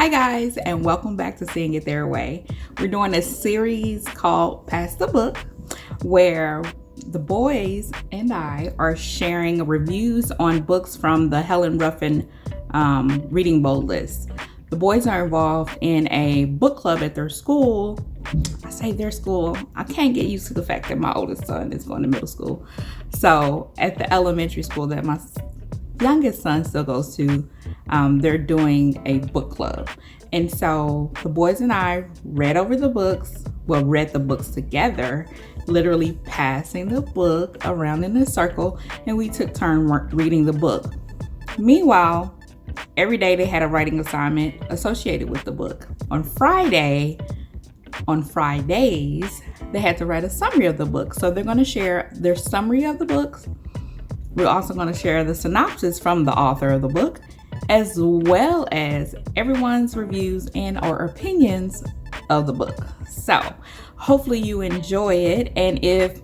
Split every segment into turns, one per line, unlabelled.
Hi guys, and welcome back to Seeing It Their Way. We're doing a series called Pass the Book, where the boys and I are sharing reviews on books from the Helen Ruffin Reading Bold list. The boys are involved in a book club at their school. I say their school. I can't get used to the fact that my oldest son is going to middle school. So at the elementary school that my youngest son still goes to, they're doing a book club. And so the boys and I read the books together, literally passing the book around in a circle, and we took turn reading the book. Meanwhile, every day they had a writing assignment associated with the book. On Fridays, they had to write a summary of the book. So they're going to share their summary of the books. We're also going to share the synopsis from the author of the book, as well as everyone's reviews and or opinions of the book. So hopefully you enjoy it. And if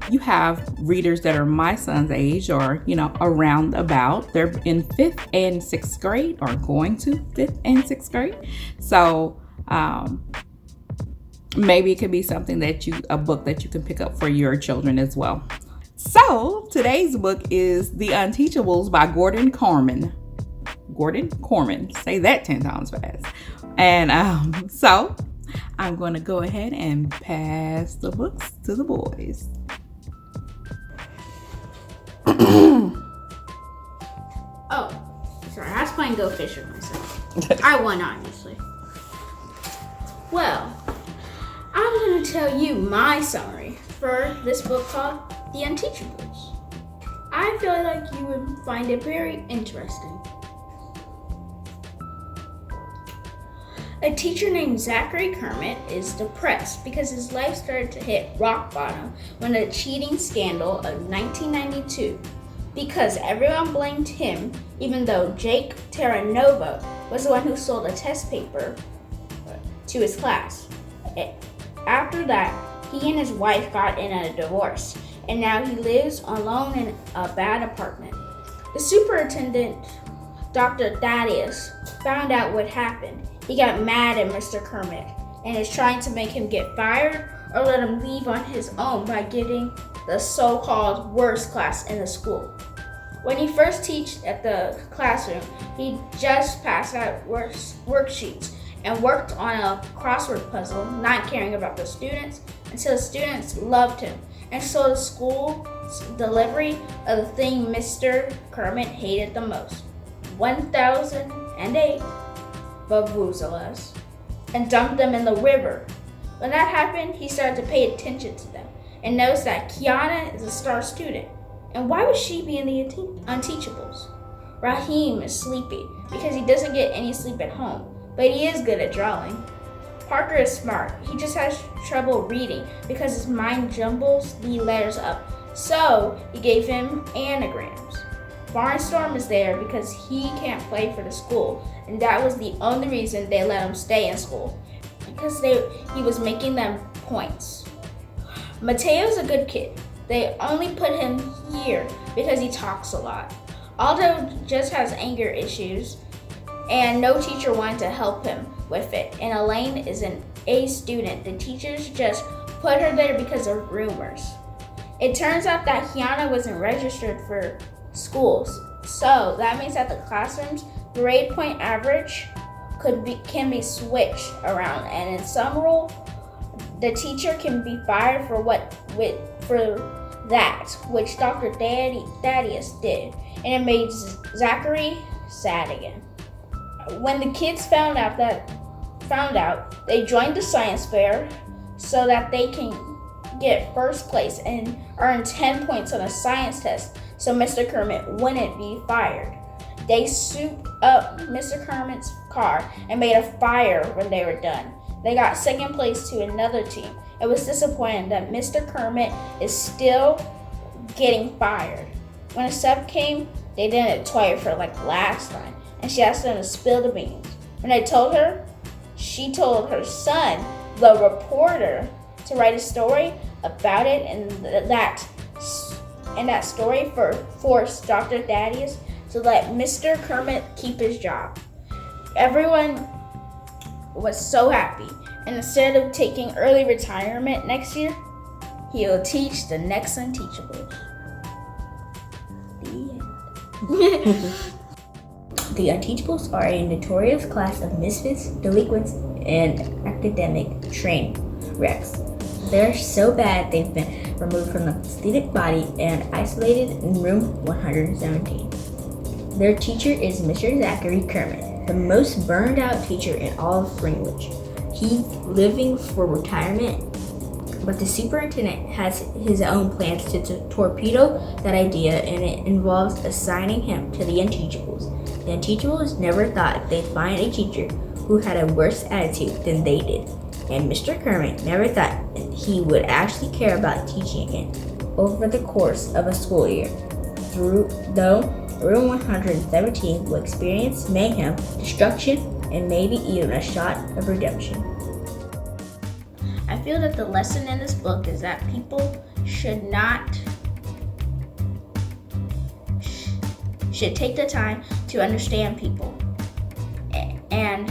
you have readers that are my son's age or, around about, they're in 5th and 6th grade or going to 5th and 6th grade. So maybe it could be something a book that you can pick up for your children as well. So today's book is The Unteachables by Korman. Say that 10 times fast. And so I'm going to go ahead and pass the books to the boys.
Oh, sorry. I was playing Go Fish with myself. I won, obviously. Well, I'm going to tell you my summary for this book called The Unteachables. I feel like you would find it very interesting. A teacher named Zachary Kermit is depressed because his life started to hit rock bottom when the cheating scandal of 1992, because everyone blamed him, even though Jake Terranova was the one who sold a test paper to his class. After that, he and his wife got in a divorce, and now he lives alone in a bad apartment. The superintendent, Dr. Thaddeus, found out what happened. He got mad at Mr. Kermit and is trying to make him get fired or let him leave on his own by getting the so-called worst class in the school. When he first taught at the classroom, he just passed out worksheets and worked on a crossword puzzle, not caring about the students, until the students loved him. And so the school's delivery of the thing Mr. Kermit hated the most, 1008 vuvuzelas, and dumped them in the river. When that happened, he started to pay attention to them and noticed that Kiana is a star student. And why would she be in the Unteachables? Raheem is sleepy because he doesn't get any sleep at home, but he is good at drawing. Parker is smart. He just has trouble reading because his mind jumbles the letters up. So he gave him anagrams. Barnstorm is there because he can't play for the school, and that was the only reason they let him stay in school, because he was making them points. Mateo's a good kid. They only put him here because he talks a lot. Aldo just has anger issues, and no teacher wanted to help him with it. And Elaine is an A student. The teachers just put her there because of rumors. It turns out that Kiana wasn't registered for schools, so that means that the classroom's grade point average can be switched around, and in some rule, the teacher can be fired for that, which Dr. Thaddeus did, and it made Zachary sad again. When the kids found out, they joined the science fair so that they can get first place and earn 10 points on a science test, so Mr. Kermit wouldn't be fired. They souped up Mr. Kermit's car and made a fire when they were done. They got second place to another team. It was disappointing that Mr. Kermit is still getting fired. When a sub came, they didn't toy her like last time, and she asked them to spill the beans. When they told her, she told her son, the reporter, to write a story about it, and that story forced Dr. Thaddeus to let Mr. Kermit keep his job. Everyone was so happy, and instead of taking early retirement next year, he will teach the next Unteachables. The end.
The Unteachables are a notorious class of misfits, delinquents, and academic train wrecks. They're so bad they've been removed from the student body and isolated in room 117. Their teacher is Mr. Zachary Korman, the most burned out teacher in all of Greenwich. He's living for retirement, but the superintendent has his own plans to torpedo that idea, and it involves assigning him to the Unteachables. The Unteachables never thought they'd find a teacher who had a worse attitude than they did, and Mr. Korman never thought he would actually care about teaching again over the course of a school year. Though room 117 will experience mayhem, destruction, and maybe even a shot of redemption.
I feel that the lesson in this book is that people should take the time to understand people and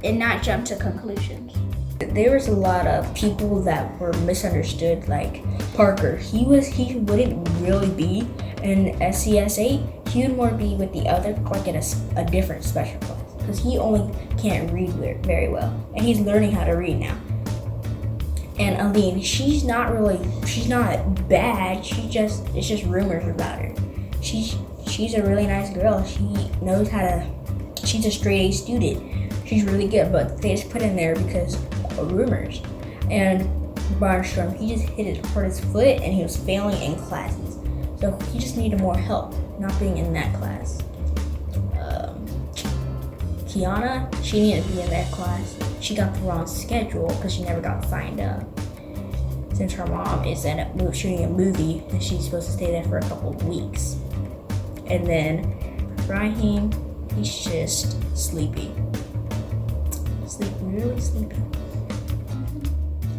not jump to conclusions.
There was a lot of people that were misunderstood, like Parker. He wouldn't really be in SCS8. He would more be with the other, like in a different special class, because he only can't read very well, and he's learning how to read now. And Aline, she's not bad. It's just rumors about her. She's a really nice girl. She's a straight A student. She's really good, but they just put in there because of rumors. And Barnstrom, he just hit his hardest foot and he was failing in classes. So he just needed more help, not being in that class. Kiana, she needed to be in that class. She got the wrong schedule because she never got signed up. Since her mom is shooting a movie and she's supposed to stay there for a couple of weeks. And then Raheem, he's just sleepy. Really sleepy.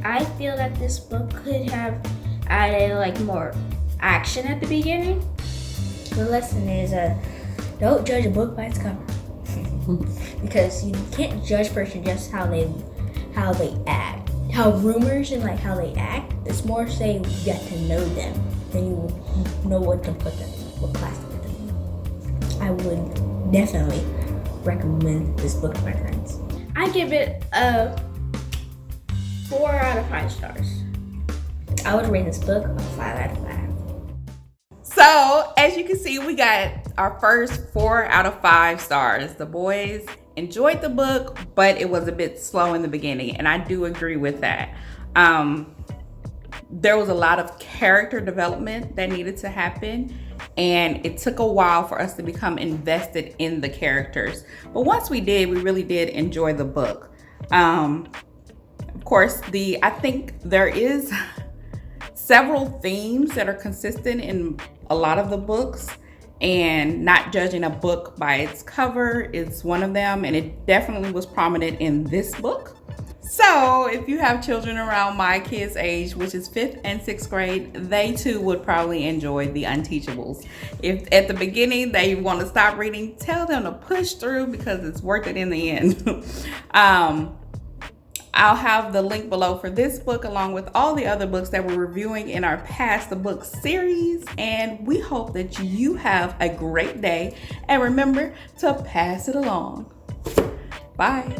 I feel that this book could have added more action at the beginning.
The lesson is don't judge a book by its cover. Because you can't judge a person just how they act. How rumors and how they act. It's more say you get to know them, then you will know what class to put them in. I would definitely recommend this book to my friends.
I give it a 4 out of 5 stars.
I would rate this book a 5 out of 5.
So, as you can see, we got our first 4 out of 5 stars. The boys enjoyed the book, but it was a bit slow in the beginning, and I do agree with that. There was a lot of character development that needed to happen, and it took a while for us to become invested in the characters. But once we did, we really did enjoy the book. Of course, I think there is several themes that are consistent in a lot of the books, and not judging a book by its cover is one of them, and it definitely was prominent in this book. So if you have children around my kids' age, which is 5th and 6th grade, they too would probably enjoy the Unteachables. If at the beginning they want to stop reading, tell them to push through because it's worth it in the end. I'll have the link below for this book along with all the other books that we're reviewing in our Pass the Book series. And we hope that you have a great day. And remember to pass it along. Bye.